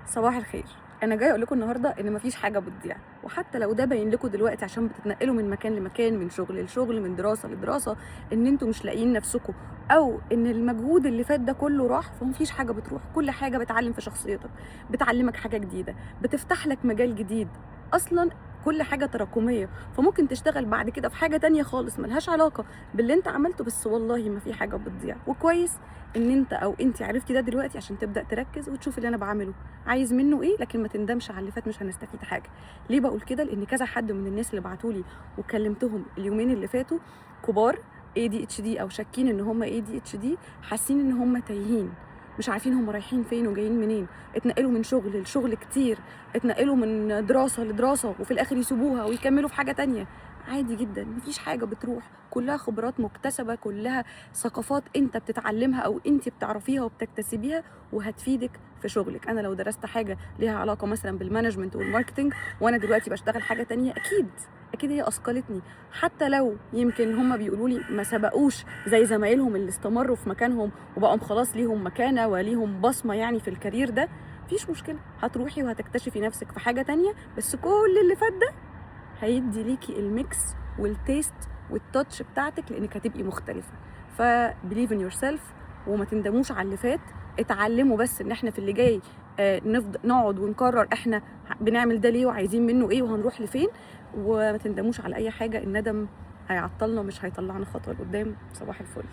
صباح الخير. انا جاي اقول لكم النهارده ان مفيش حاجه بتضيع، وحتى لو ده باين لكم دلوقتي عشان بتتنقلوا من مكان لمكان، من شغل لشغل، من دراسه لدراسه، ان انتوا مش لاقيين نفسكم، او ان المجهود اللي فات ده كله راح، فمفيش حاجه بتروح. كل حاجه بتعلم في شخصيتك، بتعلمك حاجه جديده، بتفتح لك مجال جديد. اصلا كل حاجه تراكميه، فممكن تشتغل بعد كده في حاجه تانية خالص ملهاش علاقه باللي انت عملته. بس والله ما في حاجه بتضيع، وكويس ان انت او انت عرفتي ده دلوقتي عشان تبدا تركز وتشوف اللي انا بعمله عايز منه ايه، لكن ما تندمش على اللي فات، مش هنستفيد حاجه. ليه بقول كده؟ لان كذا حد من الناس اللي بعتولي وكلمتهم اليومين اللي فاتوا كبار ADHD او شاكين ان هم ADHD، حاسين ان هم تايهين، مش عارفين هم رايحين فين وجايين منين. اتنقلوا من شغل لشغل كتير، اتنقلوا من دراسه لدراسه، وفي الاخر يسيبوها ويكملوا في حاجه تانية. عادي جدا، مفيش حاجه بتروح، كلها خبرات مكتسبه، كلها ثقافات انت بتتعلمها او انت بتعرفيها وبتكتسبيها، وهتفيدك في شغلك. انا لو درست حاجه ليها علاقه مثلا بالمانجمنت والماركتنج، وانا دلوقتي بشتغل حاجه تانية، اكيد هي اثقلتني. حتى لو يمكن هم بيقولوا لي ما سبقوش زي زمايلهم اللي استمروا في مكانهم وبقوا خلاص ليهم مكانه وليهم بصمه يعني في الكارير ده، مفيش مشكله، هتروحي وهتكتشفي نفسك في حاجه تانية. بس كل اللي فات ده هيدي ليكي الميكس والتيست والتاتش بتاعتك، لانك هتبقي مختلفه. فبليف ان يور سيلف، وما تندموش على اللي فات. اتعلموا بس ان احنا في اللي جاي نفضل نقعد ونكرر احنا بنعمل ده ليه وعايزين منه ايه وهنروح لفين، وما تندموش على اي حاجه. الندم هيعطلنا، مش هيطلعنا خطوه لقدام. صباح الفل.